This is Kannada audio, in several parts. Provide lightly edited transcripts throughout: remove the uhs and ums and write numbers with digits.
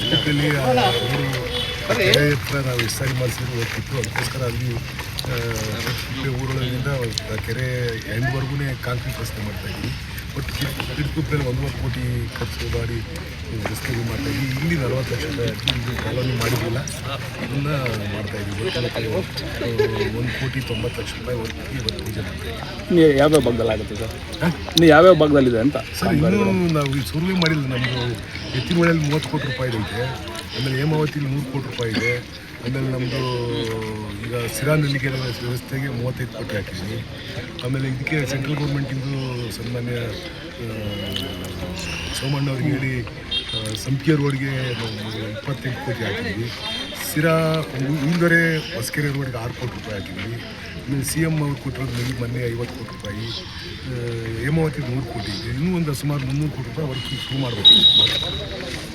ಚಿಕ್ಕಲ್ಲಿ ಕೆರೆ ಹತ್ರ ನಾವು ಎಷ್ಟು ಸಾರಿ ಮಾಡಿಸಿದ್ರು ಹೋಗ್ತಿತ್ತು. ಅದಕ್ಕೋಸ್ಕರ ಅಲ್ಲಿ ಊರೊಳಗಿಂದ ಕೆರೆ ಎಂಡ್ವರೆಗೂ ಕಾಂಕ್ರೀಟ್ ರಸ್ತೆ ಮಾಡ್ತಾಯಿದ್ವಿ. ಬಟ್ ಕಿಡ್ಕುಪ್ಪಲ್ಲಿ 1 ಕೋಟಿ ಖರ್ಚು ಮಾಡಿ ರಸ್ತೆಗಳು ಮಾಡ್ತಾಯಿದ್ವಿ. ಇಲ್ಲಿ 40 ಲಕ್ಷ ರೂಪಾಯಿ ಹಾಕಿ ಇದು ಕಾಲೋನಿ ಮಾಡಿದ್ದಿಲ್ಲ, ಇದನ್ನು ಮಾಡ್ತಾಯಿದ್ವಿ. 1,90,90,00,000 ರೂಪಾಯಿ ಇವತ್ತು ಪೂಜೆ ಮಾಡ್ತಾಯಿದ್ವಿ. ಯಾವ್ಯಾವ ಭಾಗದಲ್ಲಿ ಆಗುತ್ತೆ ಸರ್? ಇನ್ನು ಯಾವ್ಯಾವ ಭಾಗದಲ್ಲಿದೆ ಅಂತ ಸರ್? ಇನ್ನೂ ನಾವು ಈ ಸುರುವಿ ಮಾಡಿಲ್ಲ. ನಮ್ಮದು ಎತ್ತಿನಹೊಳೆಯಲ್ಲಿ 30 ಕೋಟಿ ರೂಪಾಯಿ ಐತೆ. ಆಮೇಲೆ ಹೇಮಾವತಿಲಿ 100 ಕೋಟಿ ರೂಪಾಯಿ ಇದೆ. ಆಮೇಲೆ ನಮ್ಮದು ಈಗ ಸಿರಾ ನಲ್ಲಿಗೆರೆ ವ್ಯವಸ್ಥೆಗೆ 35 ಕೋಟಿ ಹಾಕಿದ್ವಿ. ಆಮೇಲೆ ಇದಕ್ಕೆ ಸೆಂಟ್ರಲ್ ಗೌರ್ಮೆಂಟಿಂದು ಸನ್ಮಾನ್ಯ ಸೋಮಣ್ಣವ್ರಿಗೆ ಹೇಳಿ ಸಂಪಿಗೆ ರೋಡ್ಗೆ 28 ಕೋಟಿ ಹಾಕಿದ್ವಿ. ಸಿರಾ ಉಂದರೆ ಹೊಸಕೆರೆ ರೋಡ್ಗೆ 6 ಕೋಟಿ ರೂಪಾಯಿ ಹಾಕಿದ್ವಿ. ಆಮೇಲೆ CM ಅವ್ರು ಕೊಟ್ಟಿರೋದು ಮೊನ್ನೆ 50 ಕೋಟಿ ರೂಪಾಯಿ. ಹೇಮಾವತಿ 100 ಕೋಟಿ ಇದೆ. ಇನ್ನೂ ಒಂದು ಸುಮಾರು 300 ಕೋಟಿ ರೂಪಾಯಿ ವರ್ಕ್ ಶುರು ಮಾಡಬೇಕು.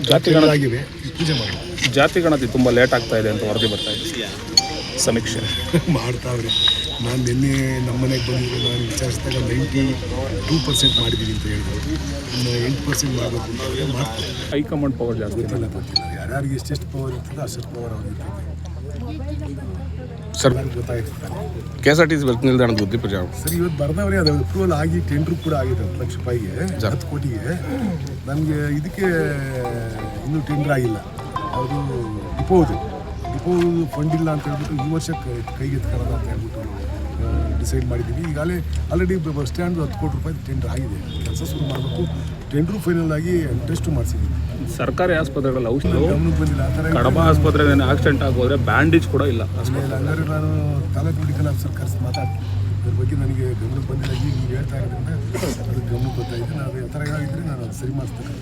ಜಾತಿಗಳಾಗಿವೆ, ಪೂಜೆ ಮಾಡಬೇಕು. ಜಾತಿ ಗಣತಿ ತುಂಬ ಲೇಟ್ ಆಗ್ತಾ ಇದೆ ಅಂತ ವರದಿ ಬರ್ತಾ ಇದೆ. ಸಮೀಕ್ಷೆ ಮಾಡ್ತಾವ್ರಿ. ನಾನು ನಿನ್ನೆ ನಮ್ಮ ಮನೆಗೆ ಬಂದಿದ್ದು ನಾನು ವಿಚಾರಿಸಿದಾಗ 92% ಮಾಡಿದ್ದೀನಿ ಅಂತ ಹೇಳಿದ್ರು. ಇನ್ನು 8% ಮಾಡಬೇಕು ಅಂತಂದರೆ ಮಾಡ್ತಾರೆ. ಹೈಕಮಾಂಡ್ ಪವರ್ ಜಾಸ್ತಿ ಗೊತ್ತಿಲ್ಲ. ಯಾರ್ಯಾರಿಗೆ ಎಷ್ಟೆಷ್ಟು ಪವರ್ ಇರ್ತದೆ ಅಷ್ಟೆಷ್ಟು ಪವರ್ ಅವ್ರಿಗೆ ಇರ್ತದೆ ಸರ್. ಗೊತ್ತಾಗ್ತದೆ. KSRTC ಬಸ್ ನಿಲ್ದಾಣದ ಉದ್ದಿ ಪೂಜೆ ಸರ್ ಇವತ್ತು ಬರ್ದವ್ರೆ. ಅದು ಅಪ್ರೂವಲ್ ಆಗಿ ಟೆಂಡ್ರು ಕೂಡ ಆಗಿದೆ 10 ಲಕ್ಷ ರೂಪಾಯಿಗೆ, 10 ಕೋಟಿಗೆ. ನನಗೆ ಇದಕ್ಕೆ ಇನ್ನೂ ಟೆಂಡ್ರ್ ಆಗಿಲ್ಲ. ಅದು ಡಿಪೋದು ಫಂಡ್ ಇಲ್ಲ ಅಂತ ಹೇಳ್ಬಿಟ್ಟು ಈ ವರ್ಷ ಕೈಗೆ ಎತ್ಕೊಳ್ಳೋಣ ಅಂತ ಹೇಳ್ಬಿಟ್ಟು ಡಿಸೈಡ್ ಮಾಡಿದ್ದೀವಿ. ಈಗಾಗಲೇ ಆಲ್ರೆಡಿ ಬಸ್ ಸ್ಟ್ಯಾಂಡ್ 10 ಕೋಟಿ ರೂಪಾಯಿ ಟೆಂಡರ್ ಆಗಿದೆ. ಕೆಲಸ ಶುರು ಮಾಡಬೇಕು. ಟೆಂಡ್ರು ಫೈನಲ್ ಆಗಿ ಟೆಸ್ಟು ಮಾಡಿಸಿದ್ದೀವಿ. ಸರ್ಕಾರಿ ಆಸ್ಪತ್ರೆಗಳಲ್ಲಿ ಔಷಧಿ ಗಮನಕ್ಕೆ ಬಂದಿಲ್ಲ. ಆ ಥರ ಕಡಬ ಆಸ್ಪತ್ರೆಗೆ ಆಕ್ಸಿಡೆಂಟ್ ಆಗೋದ್ರೆ ಬ್ಯಾಂಡೇಜ್ ಕೂಡ ಇಲ್ಲ. ಹಂಗಾರೆ ನಾನು ತಾಲೂಕು ಮೆಡಿಕಲ್ ಆಫೀಸರ್ ಕರೆಸಿ ಮಾತಾಡ್ತೀನಿ. ಇದ್ರ ಬಗ್ಗೆ ನನಗೆ ಗಮನಕ್ಕೆ ಬಂದಿಲ್ಲ. ಈಗ ನೀವು ಹೇಳ್ತಾ ಇರೋದ್ರಿಂದ ಅದು ಗಮನಕ್ಕೆ ಗೊತ್ತಾಯಿತು. ನಾನು ಆ ಥರ ಏನಾಗಿದ್ದರೆ ನಾನು ಅದು ಸರಿ ಮಾಡಿಸ್ತೇನೆ.